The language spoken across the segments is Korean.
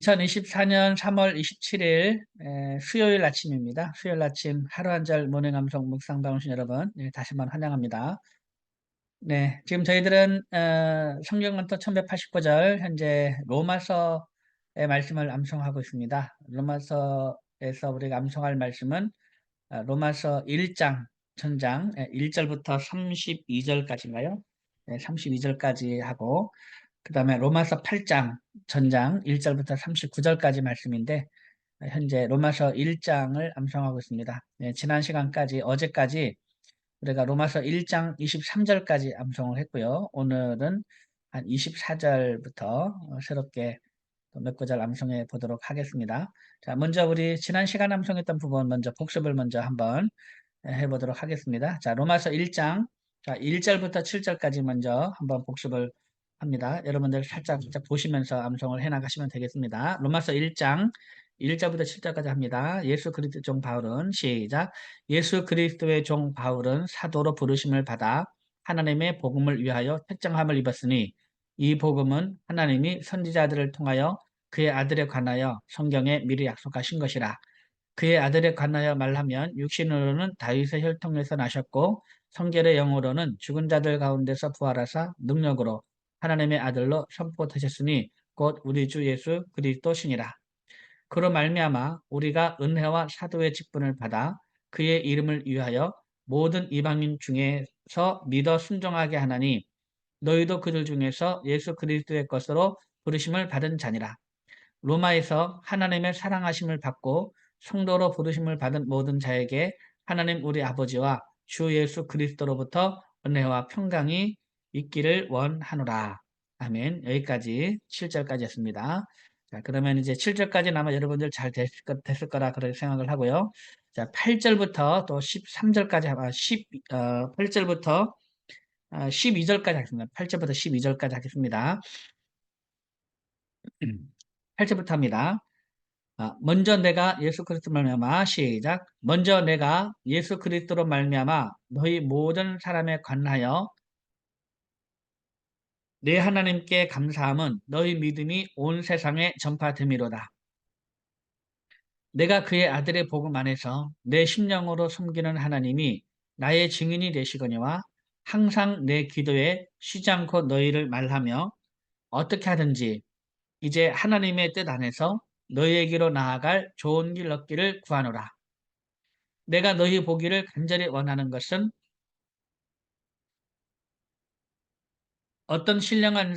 2024년 3월 27일 수요일 아침입니다. 수요일 아침 하루 한 절 모닝 암송 묵상 나오신 여러분, 다시 한번 환영합니다. 네, 지금 저희들은 성경 원터 1189절 현재 로마서의 말씀을 암송하고 있습니다. 로마서에서 우리가 암송할 말씀은 로마서 1장 전장 1절부터 32절까지인가요? 네, 32절까지 하고, 그 다음에 로마서 8장 전장 1절부터 39절까지 말씀인데, 현재 로마서 1장을 암송하고 있습니다. 네, 지난 시간까지, 어제까지 우리가 로마서 1장 23절까지 암송을 했고요. 오늘은 한 24절부터 새롭게 몇 구절 암송해 보도록 하겠습니다. 자, 먼저 우리 지난 시간 암송했던 부분 먼저 복습을 먼저 한번 해보도록 하겠습니다. 자, 로마서 1장, 자, 1절부터 7절까지 먼저 한번 복습을 합니다. 여러분들 살짝 보시면서 암송을 해나가시면 되겠습니다. 로마서 1장 1절부터 7절까지 합니다. 예수 그리스도 종 바울은, 시작. 예수 그리스도의 종 바울은 사도로 부르심을 받아 하나님의 복음을 위하여 택정함을 입었으니, 이 복음은 하나님이 선지자들을 통하여 그의 아들에 관하여 성경에 미리 약속하신 것이라. 그의 아들에 관하여 말하면 육신으로는 다윗의 혈통에서 나셨고 성결의 영으로는 죽은 자들 가운데서 부활하사 능력으로 하나님의 아들로 선포되셨으니 곧 우리 주 예수 그리스도시니라. 그로 말미암아 우리가 은혜와 사도의 직분을 받아 그의 이름을 위하여 모든 이방인 중에서 믿어 순종하게 하나니, 너희도 그들 중에서 예수 그리스도의 것으로 부르심을 받은 자니라. 로마에서 하나님의 사랑하심을 받고 성도로 부르심을 받은 모든 자에게 하나님 우리 아버지와 주 예수 그리스도로부터 은혜와 평강이 있기를 원하노라. 아멘. 여기까지 7절까지였습니다. 자, 그러면 이제 7절까지는 아마 여러분들 잘 됐을 거라 그렇게 생각을 하고요. 자, 8절부터 또 13절까지, 8절부터 12절까지 하겠습니다. 8절부터 12절까지 하겠습니다. 8절부터 합니다. 먼저 내가 예수 그리스도 말미암아, 시작. 먼저 내가 예수 그리스도로 말미암아 너희 모든 사람에 관하여 내 하나님께 감사함은 너희 믿음이 온 세상에 전파됨이로다. 내가 그의 아들의 복음 안에서 내 심령으로 섬기는 하나님이 나의 증인이 되시거니와 항상 내 기도에 쉬지 않고 너희를 말하며 어떻게 하든지 이제 하나님의 뜻 안에서 너희에게로 나아갈 좋은 길 얻기를 구하노라. 내가 너희 보기를 간절히 원하는 것은 어떤 신령한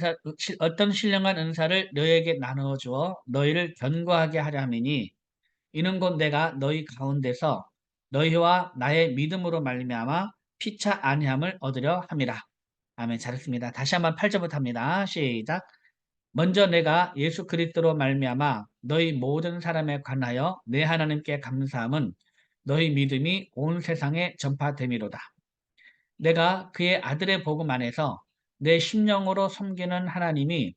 은사를 너희에게 나누어 주어 너희를 견고하게 하려 함이니, 이는 곧 내가 너희 가운데서 너희와 나의 믿음으로 말미암아 피차 안위함을 얻으려 함이라. 아멘. 잘했습니다. 다시 한번 8절부터 합니다. 시작. 먼저 내가 예수 그리스도로 말미암아 너희 모든 사람에 관하여 내 하나님께 감사함은 너희 믿음이 온 세상에 전파됨이로다. 내가 그의 아들의 복음 안에서 내 심령으로 섬기는 하나님이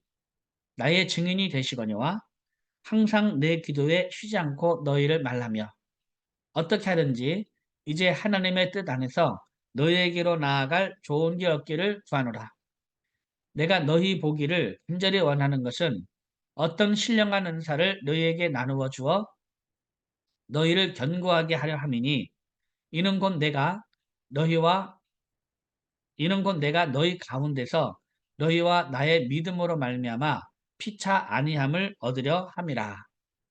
나의 증인이 되시거니와 항상 내 기도에 쉬지 않고 너희를 말하며 어떻게 하든지 이제 하나님의 뜻 안에서 너희에게로 나아갈 좋은 길 얻기를 구하노라. 내가 너희 보기를 간절히 원하는 것은 어떤 신령한 은사를 너희에게 나누어 주어 너희를 견고하게 하려 함이니, 이는 곧 내가 너희와 이는 곧 내가 너희 가운데서 너희와 나의 믿음으로 말미암아 피차 안위함을 얻으려 함이라.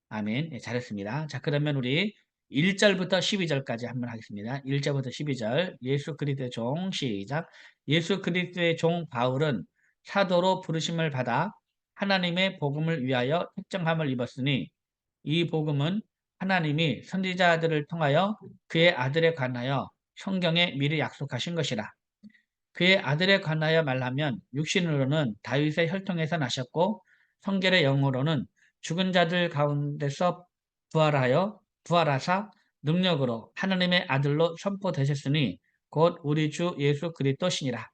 아멘. 네, 잘했습니다. 자, 그러면 우리 1절부터 12절까지 한번 하겠습니다. 1절부터 12절. 예수 그리스도의 종, 시작. 예수 그리스도의 종 바울은 사도로 부르심을 받아 하나님의 복음을 위하여 택정함을 입었으니, 이 복음은 하나님이 선지자들을 통하여 그의 아들에 관하여 성경에 미리 약속하신 것이라. 그의 아들에 관하여 말하면 육신으로는 다윗의 혈통에서 나셨고 성결의 영으로는 죽은 자들 가운데서 부활하사 능력으로 하나님의 아들로 선포되셨으니 곧 우리 주 예수 그리스도시니라.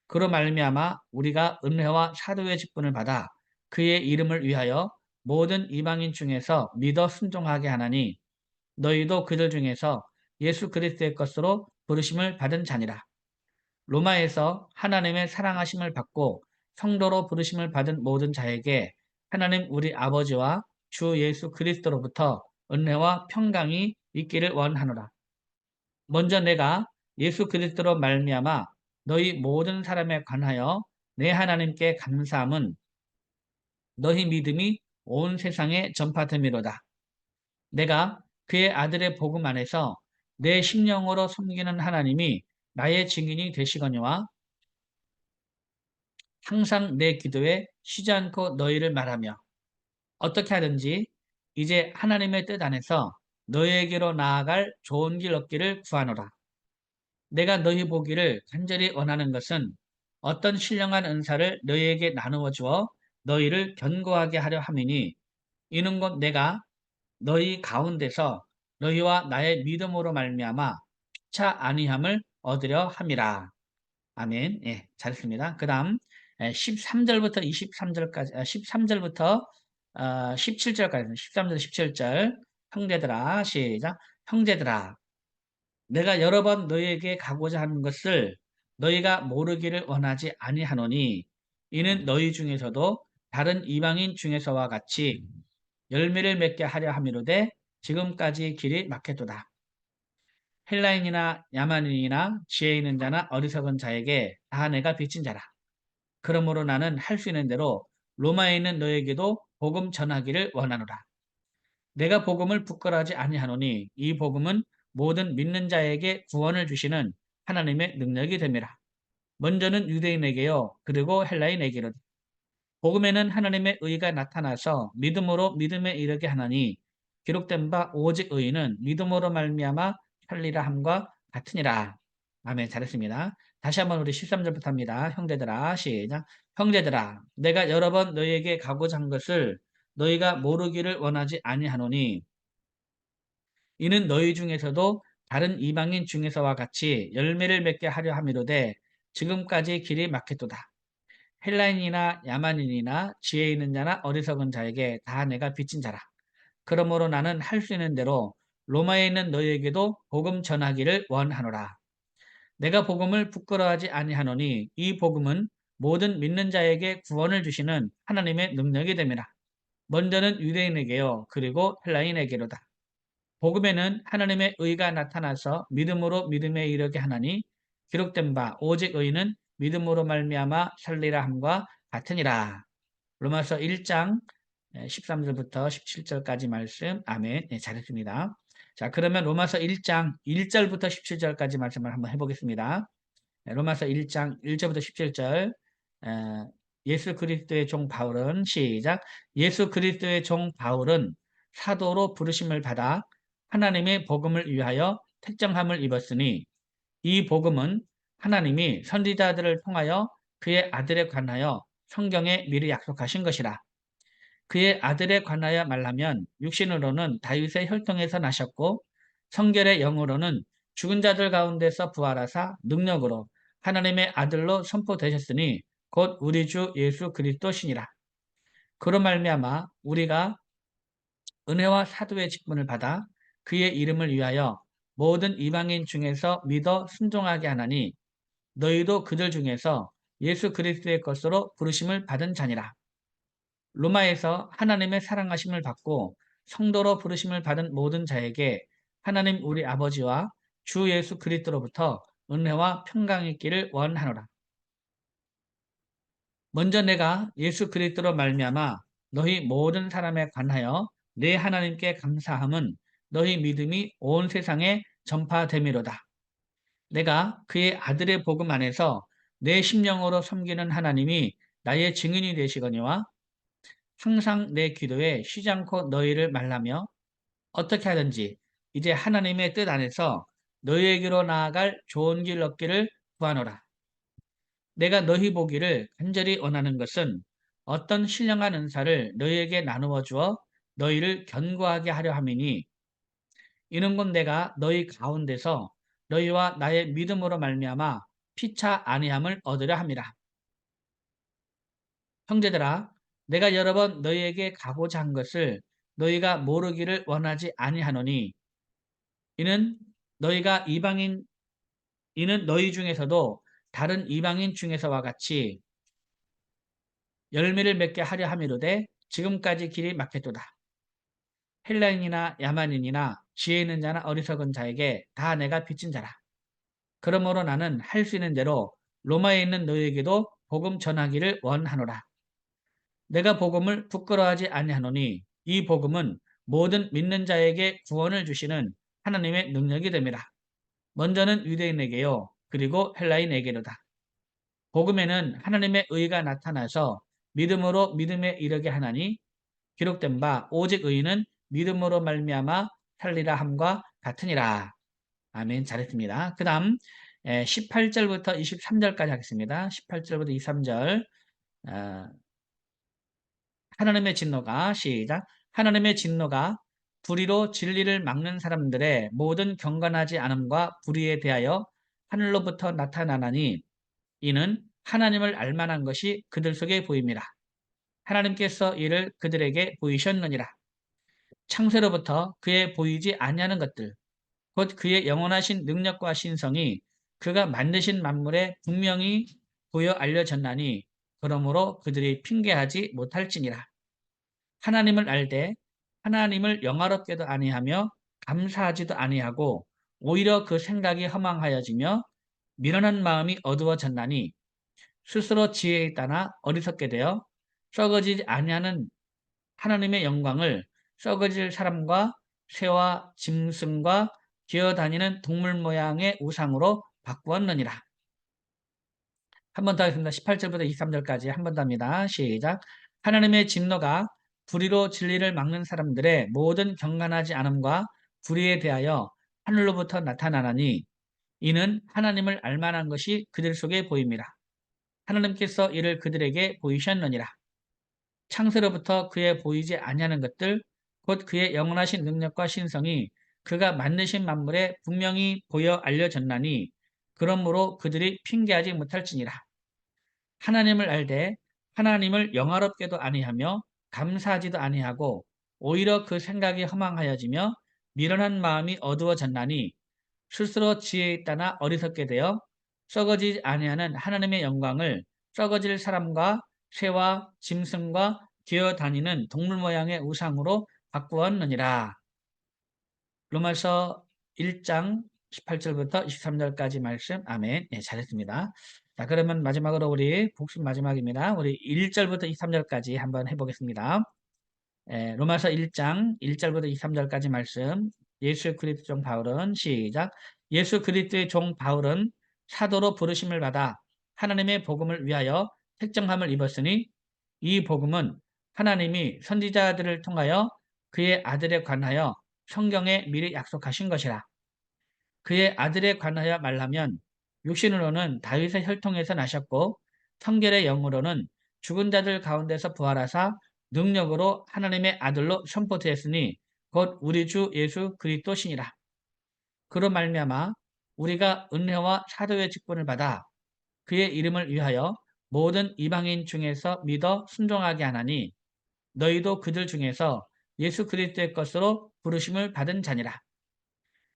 그로 말미암아 우리가 은혜와 사도의 직분을 받아 그의 이름을 위하여 모든 이방인 중에서 믿어 순종하게 하나니, 너희도 그들 중에서 예수 그리스도의 것으로 부르심을 받은 자니라. 로마에서 하나님의 사랑하심을 받고 성도로 부르심을 받은 모든 자에게 하나님 우리 아버지와 주 예수 그리스도로부터 은혜와 평강이 있기를 원하노라. 먼저 내가 예수 그리스도로 말미암아 너희 모든 사람에 관하여 내 하나님께 감사함은 너희 믿음이 온 세상에 전파됨이로다. 내가 그의 아들의 복음 안에서 내 심령으로 섬기는 하나님이 나의 증인이 되시거니와 항상 내 기도에 쉬지 않고 너희를 말하며 어떻게 하든지 이제 하나님의 뜻 안에서 너희에게로 나아갈 좋은 길 얻기를 구하노라. 내가 너희 보기를 간절히 원하는 것은 어떤 신령한 은사를 너희에게 나누어 주어 너희를 견고하게 하려 함이니 이는 곧 내가 너희 가운데서 너희와 나의 믿음으로 말미암아 피차 아니함을 얻으려 함이라. 아멘. 예, 잘했습니다. 그다음 13절부터 23절까지 13절부터 17절까지 13절 17절 형제들아 시작. 형제들아 내가 여러 번 너희에게 가고자 하는 것을 너희가 모르기를 원하지 아니하노니 이는 너희 중에서도 다른 이방인 중에서와 같이 열매를 맺게 하려 함이로되 지금까지 길이 막혔도다. 헬라인이나 야만인이나 지혜 있는 자나 어리석은 자에게 다 내가 빚진 자라. 그러므로 나는 할 수 있는 대로 로마에 있는 너에게도 복음 전하기를 원하노라. 내가 복음을 부끄러워하지 아니하노니 이 복음은 모든 믿는 자에게 구원을 주시는 하나님의 능력이 됨이라. 먼저는 유대인에게요 그리고 헬라인에게로 복음에는 하나님의 의가 나타나서 믿음으로 믿음에 이르게 하나니 기록된 바 오직 의인은 믿음으로 말미암아 살리라 함과 같으니라. 아멘. 잘했습니다. 다시 한번 우리 13절부터 합니다. 형제들아 시작. 형제들아 내가 여러 번 너희에게 가고자 한 것을 너희가 모르기를 원하지 아니하노니 이는 너희 중에서도 다른 이방인 중에서와 같이 열매를 맺게 하려 함이로되 지금까지 길이 막혔도다. 헬라인이나 야만인이나 지혜 있는 자나 어리석은 자에게 다 내가 빚진 자라. 그러므로 나는 할 수 있는 대로 로마에 있는 너희에게도 복음 전하기를 원하노라. 내가 복음을 부끄러워하지 아니하노니 이 복음은 모든 믿는 자에게 구원을 주시는 하나님의 능력이 됨이라. 먼저는 유대인에게요 그리고 헬라인에게로다. 복음에는 하나님의 의가 나타나서 믿음으로 믿음에 이르게 하나니 기록된 바 오직 의인은 믿음으로 말미암아 살리라 함과 같으니라. 로마서 1장 13절부터 17절까지 말씀. 아멘. 네, 잘했습니다. 자, 그러면 로마서 1장 1절부터 17절까지 말씀을 한번 해보겠습니다. 네, 로마서 1장 1절부터 17절. 예수 그리스도의 종 바울은 시작. 예수 그리스도의 종 바울은 사도로 부르심을 받아 하나님의 복음을 위하여 택정함을 입었으니 이 복음은 하나님이 선지자들을 통하여 그의 아들에 관하여 성경에 미리 약속하신 것이라. 그의 아들에 관하여 말하면 육신으로는 다윗의 혈통에서 나셨고 성결의 영으로는 죽은 자들 가운데서 부활하사 능력으로 하나님의 아들로 선포되셨으니 곧 우리 주 예수 그리스도시니라. 그로 말미암아 우리가 은혜와 사도의 직분을 받아 그의 이름을 위하여 모든 이방인 중에서 믿어 순종하게 하나니 너희도 그들 중에서 예수 그리스도의 것으로 부르심을 받은 자니라. 로마에서 하나님의 사랑하심을 받고 성도로 부르심을 받은 모든 자에게 하나님 우리 아버지와 주 예수 그리스도로부터 은혜와 평강이 있기를 원하노라. 먼저 내가 예수 그리스도로 말미암아 너희 모든 사람에 관하여 내 하나님께 감사함은 너희 믿음이 온 세상에 전파됨이로다. 내가 그의 아들의 복음 안에서 내 심령으로 섬기는 하나님이 나의 증인이 되시거니와 항상 내 기도에 쉬지 않고 너희를 말하며 어떻게 하든지 이제 하나님의 뜻 안에서 너희에게로 나아갈 좋은 길 얻기를 구하노라. 내가 너희 보기를 간절히 원하는 것은 어떤 신령한 은사를 너희에게 나누어 주어 너희를 견고하게 하려 함이니 이는 곧 내가 너희 가운데서 너희와 나의 믿음으로 말미암아 피차 아니함을 얻으려 함이라. 형제들아 내가 여러 번 너희에게 가고자 한 것을 너희가 모르기를 원하지 아니하노니 이는 너희가 이방인 이는 너희 중에서도 다른 이방인 중에서와 같이 열매를 맺게 하려 함이로되 지금까지 길이 막혔도다. 헬라인이나 야만인이나 지혜 있는 자나 어리석은 자에게 다 내가 빚진 자라. 그러므로 나는 할 수 있는 대로 로마에 있는 너희에게도 복음 전하기를 원하노라. 내가 복음을 부끄러워하지 아니하노니 이 복음은 모든 믿는 자에게 구원을 주시는 하나님의 능력이 됨이라. 먼저는 유대인에게요, 그리고 헬라인에게로다. 복음에는 하나님의 의가 나타나서 믿음으로 믿음에 이르게 하나니 기록된 바 오직 의인은 믿음으로 말미암아 살리라 함과 같으니라. 아멘. 잘했습니다. 그 다음 18절부터 23절까지 하겠습니다. 18절부터 23절. 하나님의 진노가 시작. 하나님의 진노가 불의로 진리를 막는 사람들의 모든 경건하지 않음과 불의에 대하여 하늘로부터 나타나나니 이는 하나님을 알만한 것이 그들 속에 보임이라. 하나님께서 이를 그들에게 보이셨느니라. 창세로부터 그의 보이지 아니하는 것들 곧 그의 영원하신 능력과 신성이 그가 만드신 만물에 분명히 보여 알려졌나니 그러므로 그들이 핑계하지 못할지니라. 하나님을 알되 하나님을 영화롭게도 아니하며 감사하지도 아니하고 오히려 그 생각이 허망하여지며 미련한 마음이 어두워졌나니 스스로 지혜에 따라 어리석게 되어 썩어지지 아니하는 하나님의 영광을 썩어질 사람과 새와 짐승과 기어다니는 동물 모양의 우상으로 바꾸었느니라. 한 번 더 하겠습니다. 18절부터 23절까지 한 번 더 합니다. 시작. 하나님의 진노가 불의로 진리를 막는 사람들의 모든 경건하지 않음과 불의에 대하여 하늘로부터 나타나나니 이는 하나님을 알만한 것이 그들 속에 보입니다. 하나님께서 이를 그들에게 보이셨느니라. 창세로부터 그의 보이지 아니하는 것들 곧 그의 영원하신 능력과 신성이 그가 만드신 만물에 분명히 보여 알려졌나니 그러므로 그들이 핑계하지 못할지니라. 하나님을 알되 하나님을 영화롭게도 아니하며 감사하지도 아니하고 오히려 그 생각이 허망하여지며 미련한 마음이 어두워졌나니 스스로 지혜에 있다나 어리석게 되어 썩어지지 아니하는 하나님의 영광을 썩어질 사람과 새와 짐승과 기어다니는 동물 모양의 우상으로 바꾸었느니라. 로마서 1장 18절부터 23절까지 말씀. 아멘. 네, 잘했습니다. 자, 그러면 마지막으로 우리 복습 마지막입니다. 우리 1절부터 23절까지 한번 해보겠습니다. 로마서 1장 1절부터 23절까지 말씀. 예수 그리스도의 종 바울은 시작. 예수 그리스도의 종 바울은 사도로 부르심을 받아 하나님의 복음을 위하여 택정함을 입었으니 이 복음은 하나님이 선지자들을 통하여 그의 아들에 관하여 성경에 미리 약속하신 것이라. 그의 아들에 관하여 말하면 육신으로는 다윗의 혈통에서 나셨고 성결의 영으로는 죽은 자들 가운데서 부활하사 능력으로 하나님의 아들로 선포되었으니 곧 우리 주 예수 그리스도시니라. 그로 말미암아 우리가 은혜와 사도의 직분을 받아 그의 이름을 위하여 모든 이방인 중에서 믿어 순종하게 하나니 너희도 그들 중에서 예수 그리스도의 것으로 부르심을 받은 자니라.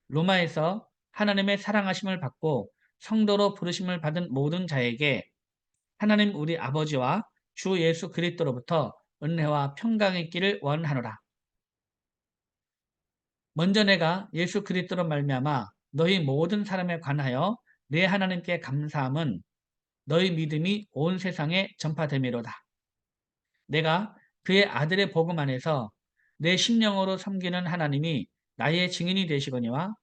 로마에서 하나님의 사랑하심을 받고 성도로 부르심을 받은 모든 자에게 하나님 우리 아버지와 주 예수 그리스도로부터 은혜와 평강이 있기를 원하노라. 먼저 내가 예수 그리스도로 말미암아 너희 모든 사람에 관하여 내 하나님께 감사함은 너희 믿음이 온 세상에 전파됨이로다. 내가 그의 아들의 복음 안에서 내 심령으로 섬기는 하나님이 나의 증인이 되시거니와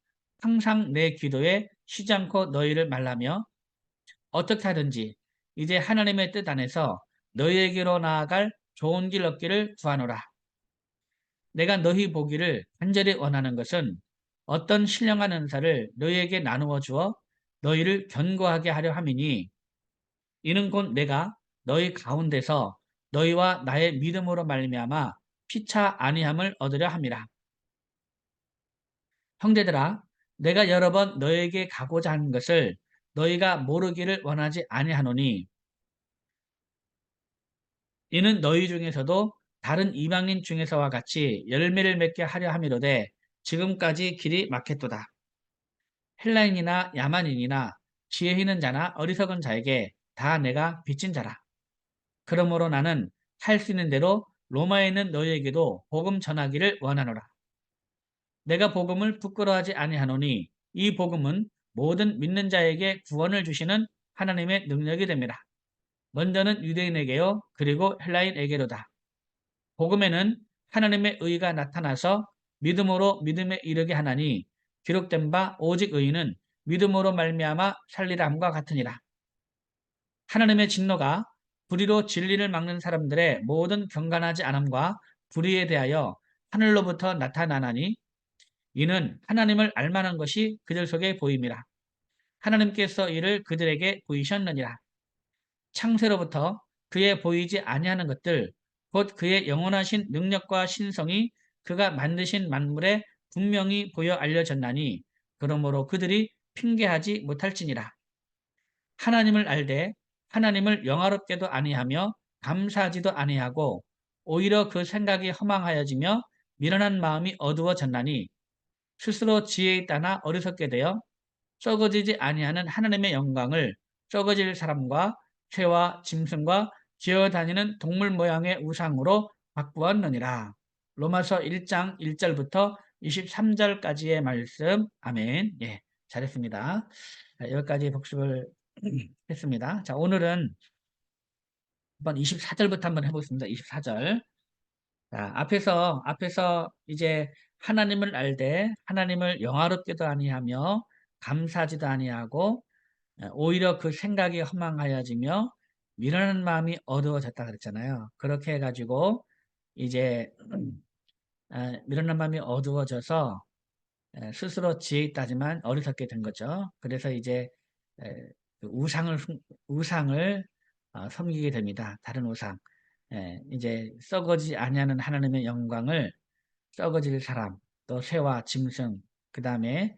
항상 내 기도에 쉬지 않고 너희를 말하며 어떻게 하든지 이제 하나님의 뜻 안에서 너희에게로 나아갈 좋은 길 얻기를 구하노라. 내가 너희 보기를 간절히 원하는 것은 어떤 신령한 은사를 너희에게 나누어 주어 너희를 견고하게 하려 함이니 이는 곧 내가 너희 가운데서 너희와 나의 믿음으로 말미암아 피차 아니함을 얻으려 함이라. 형제들아, 내가 여러 번 너희에게 가고자 하는 것을 너희가 모르기를 원하지 아니하노니 이는 너희 중에서도 다른 이방인 중에서와 같이 열매를 맺게 하려 함이로되 지금까지 길이 막혔도다. 헬라인이나 야만인이나 지혜 있는 자나 어리석은 자에게 다 내가 빚진 자라. 그러므로 나는 할 수 있는 대로 로마에 있는 너희에게도 복음 전하기를 원하노라. 내가 복음을 부끄러워하지 아니하노니 이 복음은 모든 믿는 자에게 구원을 주시는 하나님의 능력이 됩니다. 먼저는 유대인에게요, 그리고 헬라인에게로다. 복음에는 하나님의 의가 나타나서 믿음으로 믿음에 이르게 하나니 기록된 바 오직 의인은 믿음으로 말미암아 살리라 함과 같으니라. 하나님의 진노가 불의로 진리를 막는 사람들의 모든 경건하지 않음과 불의에 대하여 하늘로부터 나타나나니 이는 하나님을 알만한 것이 그들 속에 보임이라. 하나님께서 이를 그들에게 보이셨느니라. 창세로부터 그의 보이지 아니하는 것들 곧 그의 영원하신 능력과 신성이 그가 만드신 만물에 분명히 보여 알려졌나니 그러므로 그들이 핑계하지 못할지니라. 하나님을 알되 하나님을 영화롭게도 아니하며 감사하지도 아니하고 오히려 그 생각이 허망하여지며 미련한 마음이 어두워졌나니 스스로 지혜 있다나 어리석게 되어 썩어지지 아니하는 하나님의 영광을 썩어질 사람과 새와 짐승과 기어다니는 동물 모양의 우상으로 바꾸었느니라. 로마서 1장 1절부터 23절까지의 말씀. 아멘. 예, 잘했습니다. 자, 여기까지 복습을 했습니다. 자, 오늘은 한번 24절부터 한번 해보겠습니다. 24절. 자, 앞에서 이제 하나님을 알되 하나님을 영화롭게도 아니하며 감사하지도 아니하고 오히려 그 생각이 허망하여지며 미련한 마음이 어두워졌다 그랬잖아요. 그렇게 해가지고 이제 미련한 마음이 어두워져서 스스로 지혜 있다지만 어리석게 된 거죠. 그래서 이제 그 우상을 섬기게 됩니다. 다른 우상. 이제 썩어지 아니하는 하나님의 영광을 썩어질 사람, 또 새와 짐승, 그 다음에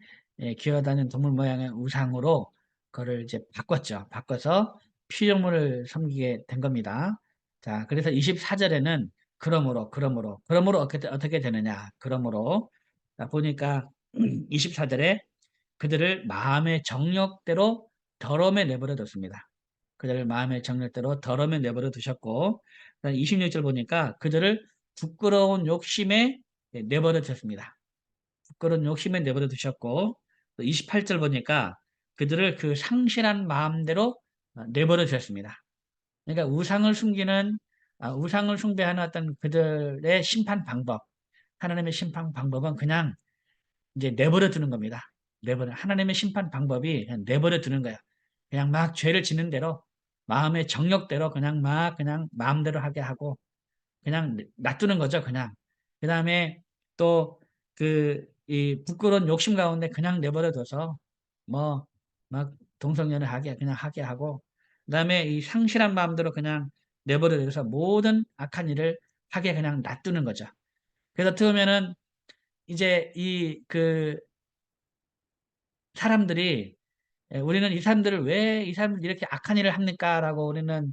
기어다니는 동물 모양의 우상으로 그거를 이제 바꿨죠. 바꿔서 피조물을 섬기게 된 겁니다. 자, 그래서 24절에는 그러므로 어떻게 되느냐? 그러므로 자, 보니까 24절에 그들을 마음의 정욕대로 더러움에 내버려 뒀습니다. 그들을 마음의 정욕대로 더러움에 내버려 두셨고 26절 보니까 그들을 부끄러운 욕심에 내버려 두셨습니다. 부끄러운 욕심에 내버려 두셨고 28절 보니까 그들을 그 상실한 마음대로 내버려 두셨습니다. 그러니까 우상을 숭배하는 어떤 그들의 심판 방법, 하나님의 심판 방법은 그냥 이제 내버려 두는 겁니다. 하나님의 심판 방법이 그냥 내버려 두는 거예요. 그냥 막 죄를 짓는 대로 마음의 정욕대로 그냥 마음대로 하게 하고 그냥 놔두는 거죠, 그냥. 그 다음에 또 이 부끄러운 욕심 가운데 그냥 내버려둬서 뭐 막 동성연애 그냥 하게 하고 그 다음에 이 상실한 마음대로 그냥 내버려둬서 모든 악한 일을 하게 그냥 놔두는 거죠. 그래서 어떻게 보면은 이제 사람들이 우리는 이 사람들을 왜 이 사람들 이렇게 악한 일을 합니까? 라고 우리는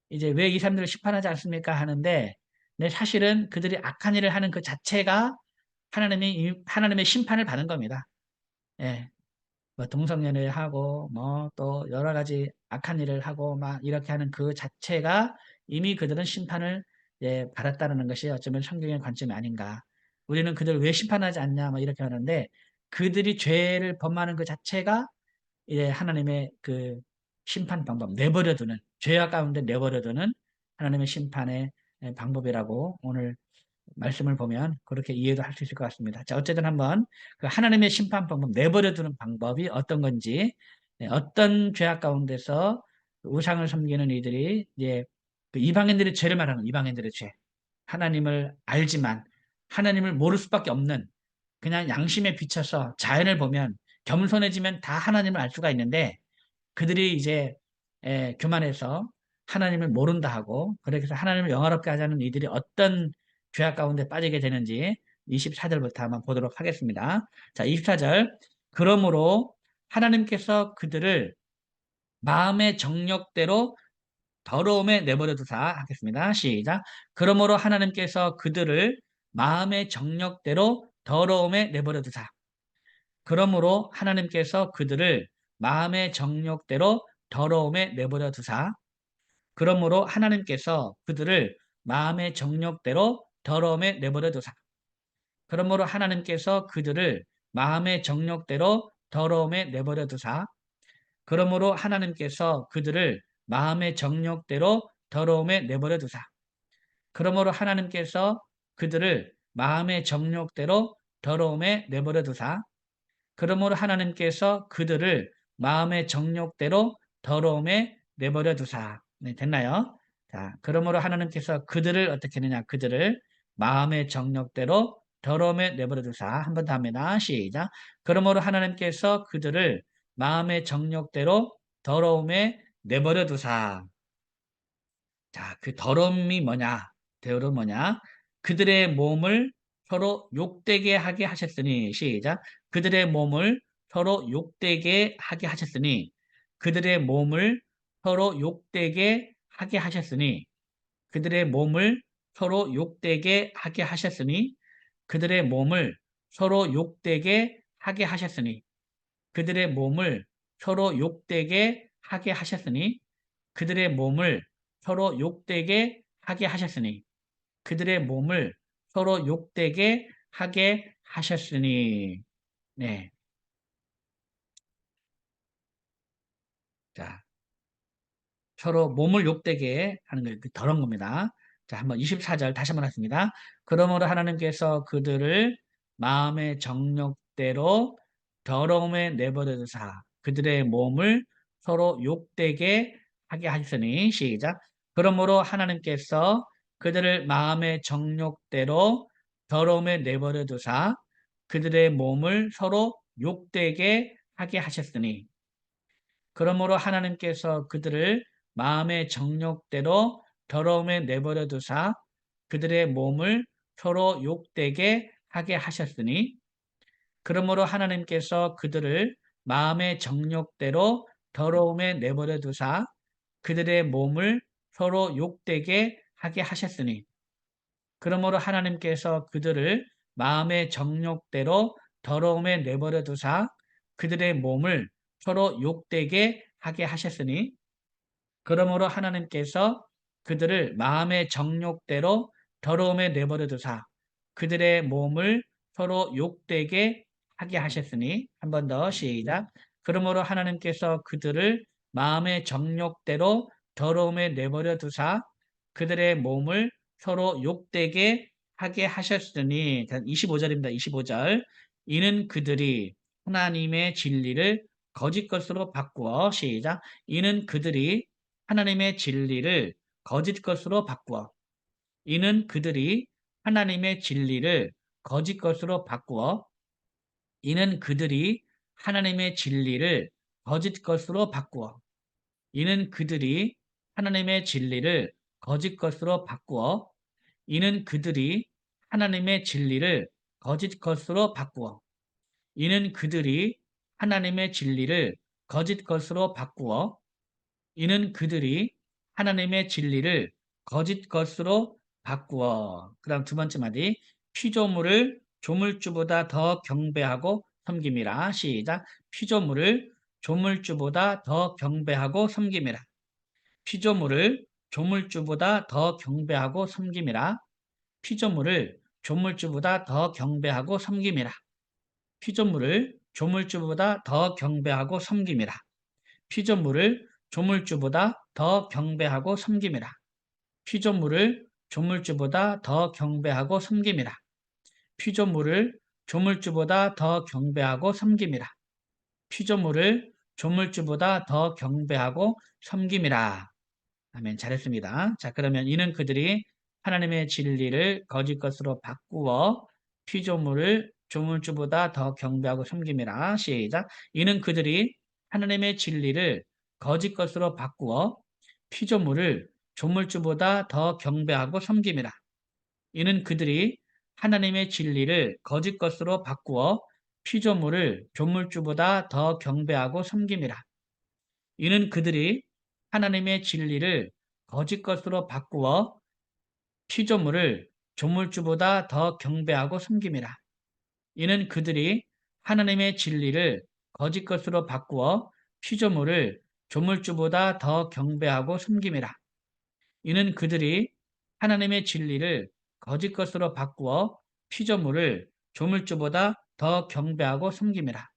이제 왜 이 사람들을 심판하지 않습니까? 하는데, 네, 사실은 그들이 악한 일을 하는 그 자체가 하나님의 심판을 받은 겁니다. 예. 뭐 동성연애하고 뭐 또 여러 가지 악한 일을 하고 막 이렇게 하는 그 자체가 이미 그들은 심판을 받았다는 것이 어쩌면 성경의 관점이 아닌가. 우리는 그들을 왜 심판하지 않냐 뭐 이렇게 하는데 그들이 죄를 범하는 그 자체가 하나님의 그 심판 방법, 내버려두는, 죄악 가운데 내버려두는 하나님의 심판의 방법이라고 오늘 말씀을 보면 그렇게 이해도 할 수 있을 것 같습니다. 자, 어쨌든 한번 그 하나님의 심판 방법, 내버려두는 방법이 어떤 건지, 어떤 죄악 가운데서 우상을 섬기는 이들이 그 이방인들의 죄를 말하는 이방인들의 죄, 하나님을 알지만 하나님을 모를 수밖에 없는 그냥 양심에 비춰서 자연을 보면 겸손해지면 다 하나님을 알 수가 있는데 그들이 이제 교만해서 하나님을 모른다 하고 그래서 하나님을 영화롭게 하자는 이들이 어떤 죄악 가운데 빠지게 되는지 24절부터 한번 보도록 하겠습니다. 자, 24절. 그러므로 하나님께서 그들을 마음의 정욕대로 더러움에 내버려 두사 하겠습니다. 시작. 그러므로 하나님께서 그들을 마음의 정욕대로 더러움에 내버려 두사. 그러므로 하나님께서 그들을 마음의 정욕대로 더러움에 내버려 두사. 그러므로 하나님께서 그들을 마음의 정욕대로 더러움에 내버려 두사. 그러므로 하나님께서 그들을 마음의 정욕대로 더러움에 내버려 두사. 그러므로 하나님께서 그들을 마음의 정욕대로 더러움에 내버려 두사. 그러므로 하나님께서 그들을 마음의 정욕대로 더러움에 내버려 두사. 그러므로 하나님께서 그들을 마음의 정욕대로 더러움에 내버려 두사. 네, 됐나요? 자, 그러므로 하나님께서 그들을 어떻게 했느냐? 그들을 마음의 정욕대로 더러움에 내버려 두사. 한 번 더 합니다. 시작. 그러므로 하나님께서 그들을 마음의 정욕대로 더러움에 내버려 두사. 자, 그 더러움이 뭐냐? 더러움 뭐냐? 그들의 몸을 서로 욕되게 하게 하셨으니, 시작. 그들의 몸을 서로 욕되게 하게 하셨으니, 그들의 몸을 서로 욕되게 하게 하셨으니, 그들의 몸을 서로 욕되게 하게 하셨으니, 그들의 몸을 서로 욕되게 하게 하셨으니, 그들의 몸을 서로 욕되게 하게 하셨으니, 그들의 몸을 서로 욕되게 하게 하셨으니 그들의 몸을 서로 욕되게 하게 하셨으니 네. 자, 서로 몸을 욕되게 하는 게 더러운 겁니다. 자, 한번 24절 다시 한번 하겠습니다. 그러므로 하나님께서 그들을 마음의 정욕대로 더러움에 내버려 두사 그들의 몸을 서로 욕되게 하게 하셨으니 시작. 그러므로 하나님께서 그들을 마음의 정욕대로 더러움에 내버려 두사 그들의 몸을 서로 욕되게 하게 하셨으니 그러므로 하나님께서 그들을 마음의 정욕대로 더러움에 내버려 두사 그들의 몸을 서로 욕되게 하게 하셨으니 그러므로 하나님께서 그들을 마음의 정욕대로 더러움에 내버려 두사 그들의 몸을 서로 욕되게 하게 하셨으니 그러므로 하나님께서 그들을 마음의 정욕대로 더러움에 내버려 두사 그들의 몸을 서로 욕되게 하게 하셨으니 그러므로 하나님께서 그들을 마음의 정욕대로 더러움에 내버려 두사 그들의 몸을 서로 욕되게 하게 하셨으니 한 번 더 시작. 그러므로 하나님께서 그들을 마음의 정욕대로 더러움에 내버려 두사 그들의 몸을 서로 욕되게 하게 하셨으니 25절입니다. 25절. 이는 그들이 하나님의 진리를 거짓 것으로 바꾸어 시작. 이는 그들이 하나님의 진리를 거짓 것으로 바꾸어 이는 그들이 하나님의 진리를 거짓 것으로 바꾸어 이는 그들이 하나님의 진리를 거짓 것으로 바꾸어 이는 그들이 하나님의 진리를 거짓 것으로 바꾸어 이는 그들이 하나님의 진리를 거짓 것으로 바꾸어 이는 그들이 하나님의 진리를 거짓 것으로 바꾸어 이는 그들이 하나님의 진리를 거짓 것으로 바꾸어. 그 다음 두 번째 마디. 피조물을 조물주보다 더 경배하고 섬김이라. 시작. 피조물을 조물주보다 더 경배하고 섬김이라. 피조물을 조물주보다 더 경배하고 섬김이라. 피조물을 조물주보다 더 경배하고 섬김이라. 피조물을 조물주보다 더 경배하고 섬김이라. 피조물을 조물주보다 더 경배하고 섬김이라. 피조물을 조물주보다 더 경배하고 섬김이라. 피조물을 조물주보다 더 경배하고 섬김이라. 피조물을 조물주보다 더 경배하고 섬김이라. 아멘. 잘했습니다. 자, 그러면 이는 그들이 하나님의 진리를 거짓 것으로 바꾸어 피조물을 조물주보다 더 경배하고 섬김이라. 시작. 이는 그들이 하나님의 진리를 거짓 것으로 바꾸어 피조물을 조물주보다 더 경배하고 섬김이라. 이는 그들이 하나님의 진리를 거짓 것으로 바꾸어 피조물을 조물주보다 더 경배하고 섬김이라. 이는 그들이 하나님의 진리를 거짓 것으로 바꾸어 피조물을 조물주보다 더 경배하고 섬김이라. 이는 그들이 하나님의 진리를 거짓 것으로 바꾸어 피조물을 조물주보다 더 경배하고 섬김이라. 이는 그들이 하나님의 진리를 거짓 것으로 바꾸어 피조물을 조물주보다 더 경배하고 섬김이라.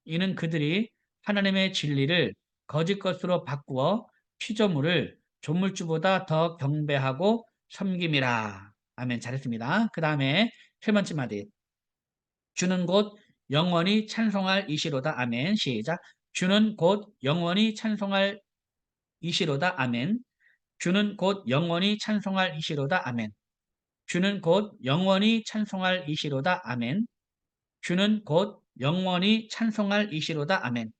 이는 그들이 하나님의 진리를 거짓 것으로 바꾸어 피조물을 조물주보다 더 경배하고 섬김이라. 아멘. 잘했습니다. 그 다음에 세 번째 마디. 주는 곧 영원히 찬송할 이시로다. 아멘. 시작. 주는 곧 영원히 찬송할 이시로다. 아멘. 주는 곧 영원히 찬송할 이시로다. 아멘. 주는 곧 영원히 찬송할 이시로다. 아멘. 주는 곧 영원히 찬송할 이시로다. 아멘.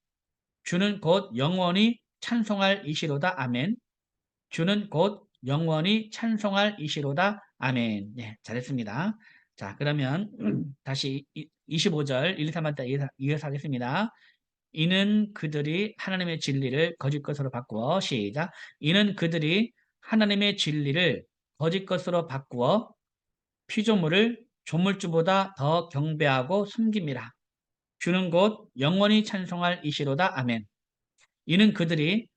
주는 곧 영원히 찬송할 이시로다. 아멘. 주는 곧 영원히 찬송할 이시로다. 아멘. 네, 잘했습니다. 자, 그러면 다시 25절 1, 2, 3만 때 이어서 하겠습니다. 이는 그들이 하나님의 진리를 거짓 것으로 바꾸어 시작. 이는 그들이 하나님의 진리를 거짓 것으로 바꾸어 피조물을 조물주보다 더 경배하고 섬김이라. 주는 곧 영원히 찬송할 이시로다. 아멘. 이는 그들이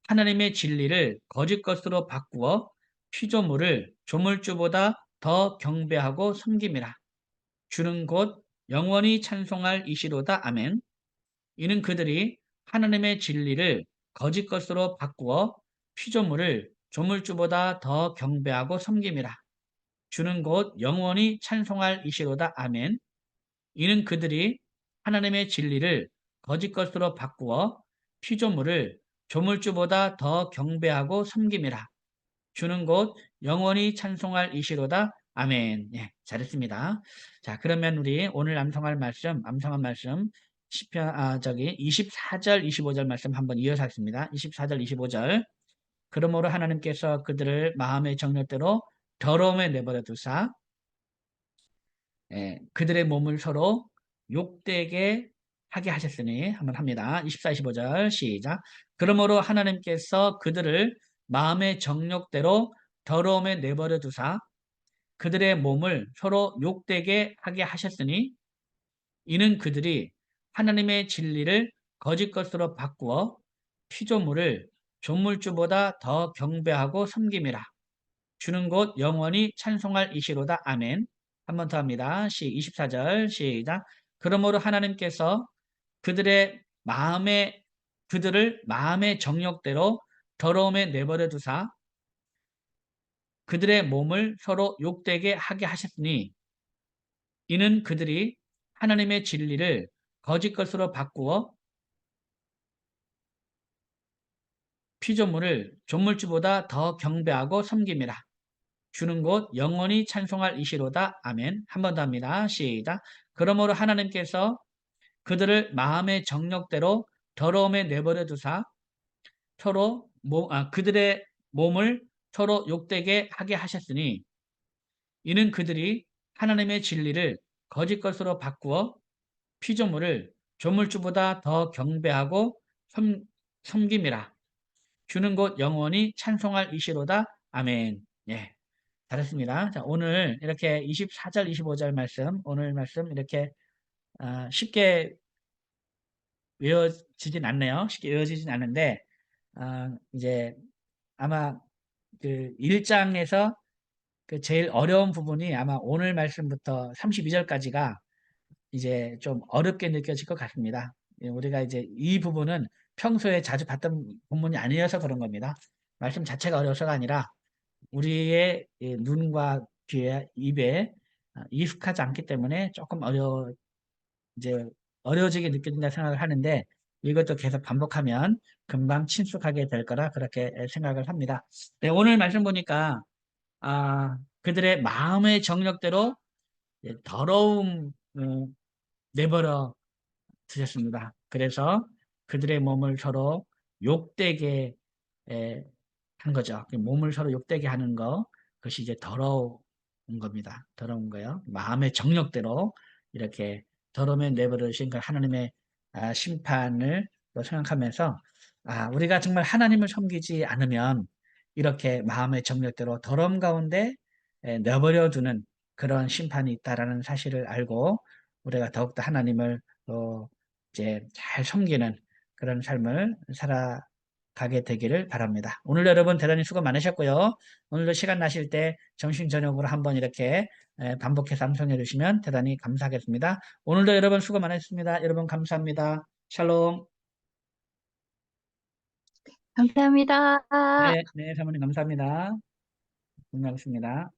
하나님의 진리를 거짓 것으로 바꾸어 피조물을 조물주보다 더 경배하고 섬김이라. 주는 곧 영원히 찬송할 이시로다. 아멘. 이는 그들이 하나님의 진리를 거짓 것으로 바꾸어 피조물을 조물주보다 더 경배하고 섬김이라. 주는 곧 영원히 찬송할 이시로다. 아멘. 이는 그들이 하나님의 진리를 거짓 것으로 바꾸어 피조물을 조물주보다 더 경배하고 섬김이라. 주는 곧 영원히 찬송할 이시로다. 아멘. 예, 잘했습니다. 자, 그러면 우리 오늘 암송한 말씀, 시편, 24절, 25절 말씀 한번 이어서 하겠습니다. 24절, 25절. 그러므로 하나님께서 그들을 마음의 정욕대로 더러움에 내버려 두사, 그들의 몸을 서로 욕되게 하게 하셨으니 한번 합니다. 24, 25절 시작. 그러므로 하나님께서 그들을 마음의 정욕대로 더러움에 내버려 두사 그들의 몸을 서로 욕되게 하게 하셨으니 이는 그들이 하나님의 진리를 거짓 것으로 바꾸어 피조물을 조물주보다 더 경배하고 섬김이라. 주는 곧 영원히 찬송할 이시로다. 아멘. 한 번 더 합니다. 24절 시작. 그러므로 하나님께서 그들의 그들을 마음의 정욕대로 더러움에 내버려 두사 그들의 몸을 서로 욕되게 하게 하셨으니 이는 그들이 하나님의 진리를 거짓 것으로 바꾸어 피조물을 조물주보다 더 경배하고 섬김이라. 주는 곳 영원히 찬송할 이시로다. 아멘. 한 번 더 합니다. 시작. 그러므로 하나님께서 그들을 마음의 정욕대로 더러움에 내버려 두사 그들의 몸을 서로 욕되게 하게 하셨으니 이는 그들이 하나님의 진리를 거짓 것으로 바꾸어 피조물을 조물주보다 더 경배하고 섬김이라. 주는 곳 영원히 찬송할 이시로다. 아멘. 예. 잘했습니다. 자, 오늘 이렇게 24절, 25절 말씀, 오늘 말씀 이렇게 쉽게 외워지진 않네요. 쉽게 외워지진 않는데, 이제 아마 그 1장에서 그 제일 어려운 부분이 아마 오늘 말씀부터 32절까지가 이제 좀 어렵게 느껴질 것 같습니다. 예, 우리가 이제 이 부분은 평소에 자주 봤던 본문이 아니어서 그런 겁니다. 말씀 자체가 어려워서가 아니라 우리의 눈과 귀에 입에 익숙하지 않기 때문에 조금 이제 어려워지게 느껴진다 생각을 하는데 이것도 계속 반복하면 금방 친숙하게 될 거라 그렇게 생각을 합니다. 네, 오늘 말씀 보니까 그들의 마음의 정력대로 더러움 내버려 두셨습니다. 그래서 그들의 몸을 서로 욕되게 한 거죠. 몸을 서로 욕되게 하는 거, 그것이 이제 더러운 겁니다. 더러운 거요. 마음의 정력대로 이렇게 더러움에 내버려주신 그 하나님의 심판을 또 생각하면서 우리가 정말 하나님을 섬기지 않으면 이렇게 마음의 정력대로 더러움 가운데 내버려두는 그런 심판이 있다라는 사실을 알고 우리가 더욱더 하나님을 또 이제 잘 섬기는 그런 삶을 가게 되기를 바랍니다. 오늘 여러분 대단히 수고 많으셨고요. 오늘도 시간 나실 때 점심 저녁으로 한번 이렇게 반복해서 암송해 주시면 대단히 감사하겠습니다. 오늘도 여러분 수고 많으셨습니다. 여러분 감사합니다. 샬롬. 감사합니다. 네, 네, 사모님 감사합니다. 고맙습니다.